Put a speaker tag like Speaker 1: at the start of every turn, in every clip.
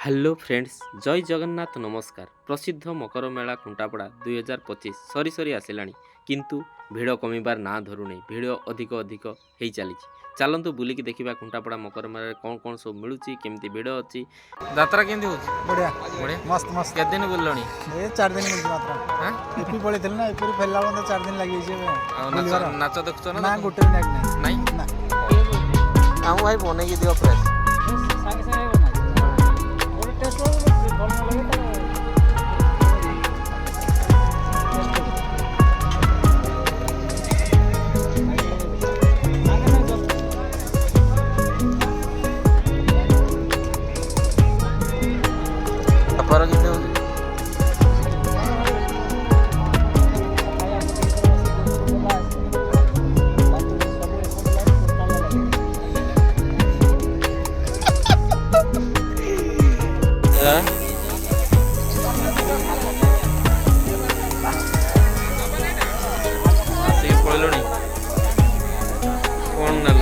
Speaker 1: Hello friends, ଜୟ ଜଗନ୍ନାଥ ନମସ୍କାର। ପ୍ରସିଦ୍ଧ ମକର ମେଳା ଖୁଣ୍ଟାପଡ଼ା 2025 ସରି ସରି ଆସିଲାଣି, କିନ୍ତୁ ଭିଡ଼ କମିବାର ନାଁ ଧରୁନାହିଁ। ଭିଡ଼ ଅଧିକ ହେଇ ଚାଲିଛି। ଚାଲନ୍ତୁ ବୁଲିକି ଦେଖିବା ଖୁଣ୍ଟାପଡ଼ା ମକର ମେଳାରେ କ'ଣ ସବୁ ମିଳୁଛି, କେମିତି ଭିଡ଼ ଅଛି। ଯାତ୍ରା କେମିତି ହେଉଛି?
Speaker 2: ବଢ଼ିଆ
Speaker 1: ବଢ଼ିଆ
Speaker 2: ମସ୍ତ ମସ୍ତ।
Speaker 1: କେତେ ଦିନ ବୁଲିଲଣି?
Speaker 2: 4 ଦିନ ମିଳୁଛି ମାତ୍ର। ଏପି ପଳେଇଥିଲି ନା, ଏପିରୁ ଫେରିଲା ବେଳକୁ 4 ଦିନ ଲାଗିଯାଇଛି।
Speaker 1: ନାଚ ଦେଖୁଛ
Speaker 2: ନା? ଗୋଟେ ବି ନାହିଁ। ନା
Speaker 1: ଆମ ଭାଇ ବନେଇକି ଦିଅ ପ୍ରେସ୍।
Speaker 2: ସାଙ୍ଗେ ସାଙ୍ଗେ ଗୋଟେ ଟେଷ୍ଟ ଭଲ ନ ଲାଗେ
Speaker 1: ବେପାର କେତେ ହେଉଛି? ଆସିକି ପଳେଇଲଣି? କ'ଣ ନେଲ?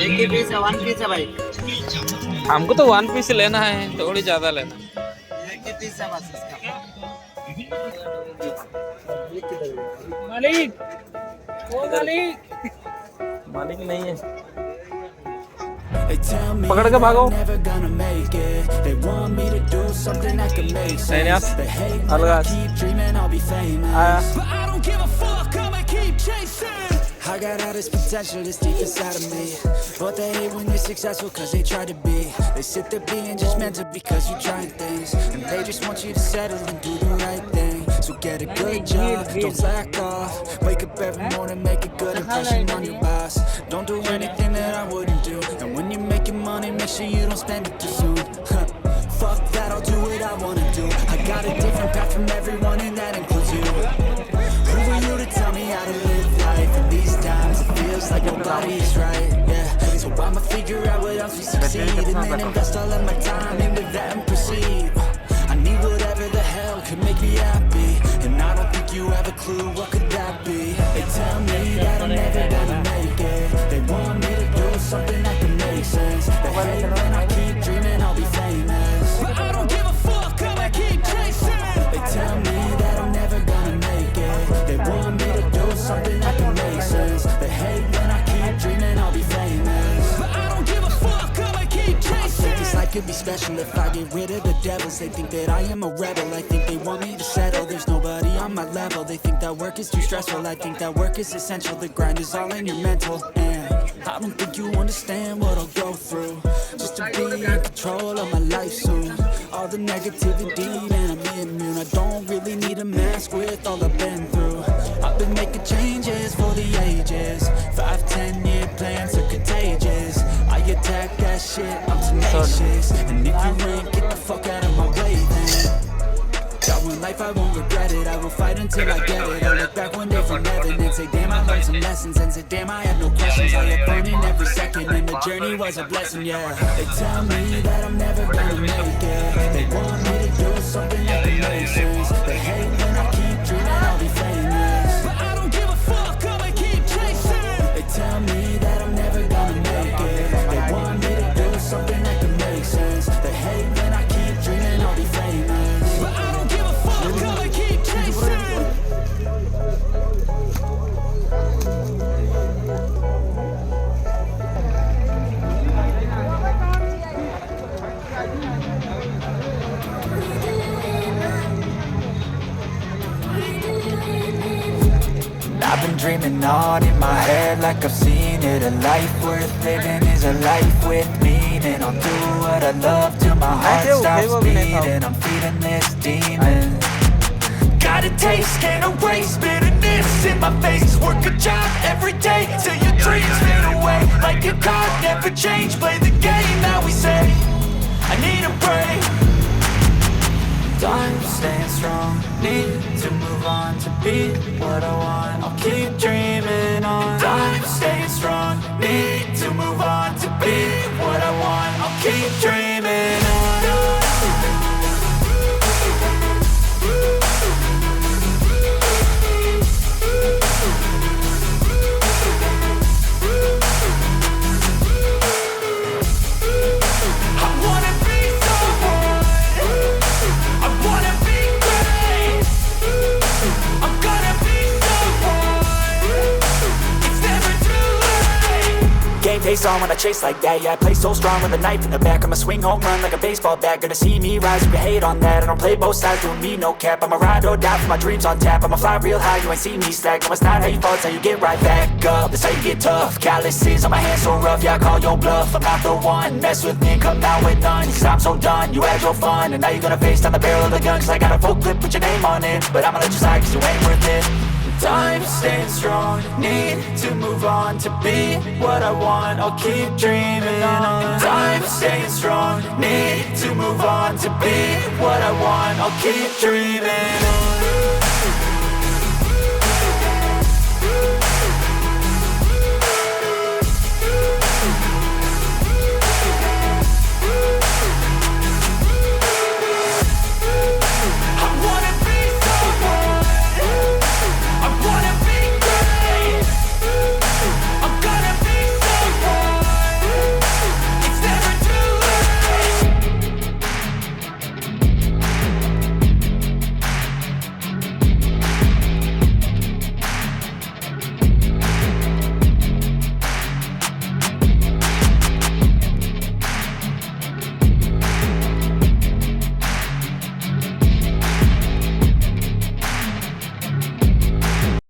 Speaker 2: एक पीस है, 1 पीस है भाई।
Speaker 1: हमको तो 1 पीस लेना है, थोड़ी ज़्यादा लेना।
Speaker 2: एक पीस है बस इसका। मालिक, ओ मालिक
Speaker 1: नहीं है। पकड़ के भागो।
Speaker 3: I got all this potential that's deep inside of me, but they hate when you're successful cause they try to be. They sit there being judgmental because you're trying things, and they just want you to settle and do the right thing. So get a good job, don't slack off. Wake up every morning, make a good impression on your boss. Don't do anything that I wouldn't do, and when you're making money, make sure you don't spend it too soon. Fuck that, I'll do what I wanna do. I got a different path from everyone and that includes you. Who are you to tell me how to live life? In these times it feels like nobody's right, yeah. So I'ma figure out what else we succeed, and then invest all of my time into that and proceed. I need whatever the hell could make me happy, and I don't think you have a clue what could that be. They tell me that I'm never gonna make it. They want me to do something that can make sense. They hate when I keep dreaming I'll be famous, but I don't give a fuck, I'ma keep chasing. They tell me that I'm never gonna make it. They want me to do something that can make sense. They hate when I keep dreaming I'll be famous, but I don't give a fuck, I'ma keep chasing. This life could be special if I get rid of the devils. They think that I am a rebel, I think they want me to settle. There's nobody on my level. They think that work is too stressful, I think that work is essential. The grind is all in your mental, and I don't think you understand what I'll go through just to be in control of my life soon. All the negativity, man, I'm immune. I don't really need a mask with all I've been through. I've been making changes for the ages. 5-10-year plans are contagious. I attack that shit, I'm tenacious. And if you ain't, get the fuck out of my way then. Got one life, I won't regret it. I will fight until I get it. I look back one day from some lessons. And said damn, I had no questions. I had fun in every second, and the journey was a blessing, yeah. They tell me that I'm never gonna make it. They want me to do something that can make sense. They hate when I keep dreaming I'll be famous, but I don't give a fuck, I'ma keep chasing. They tell me that I'm never gonna make it. They want me to do something that can make sense. They hate when I keep dreaming I'll be famous, but I don't give a fuck, I'ma keep chasing. I've been dreaming on in my head like I've seen it. A life worth living is a life with meaning. I'll do what I love till my heart stops beating. I'm feeding this demon. Got a taste, can't erase bitterness in my face. Work a job every day till your dreams fade away. Like a card, never change. Play the game that we say. I need a break. I'm staying strong, need to move on to be what I want. I'll keep dreaming on. I'm staying strong, need to move on to be what I want. I'll keep dreaming on. Face on when I chase like that. Yeah, I play so strong with a knife in the back. I'ma swing home run like a baseball bat. Gonna see me rise, you can hate on that. I don't play both sides, doing me no cap. I'ma ride or die for my dreams on tap. I'ma fly real high, you ain't see me slack. No, it's not how you fall, it's how you get right back up. That's how you get tough. Calluses on my hands so rough, yeah, I call your bluff. I'm not the one, mess with me and come down with none. Cause I'm so done, you had your fun. And now you're gonna face down the barrel of the gun. Cause I got a full clip, put your name on it. But I'ma let you slide cause you ain't worth it. I'm staying strong, need to move on to be what I want. I'll keep dreaming on. I'm staying strong, need to move on to be what I want. I'll keep dreaming on.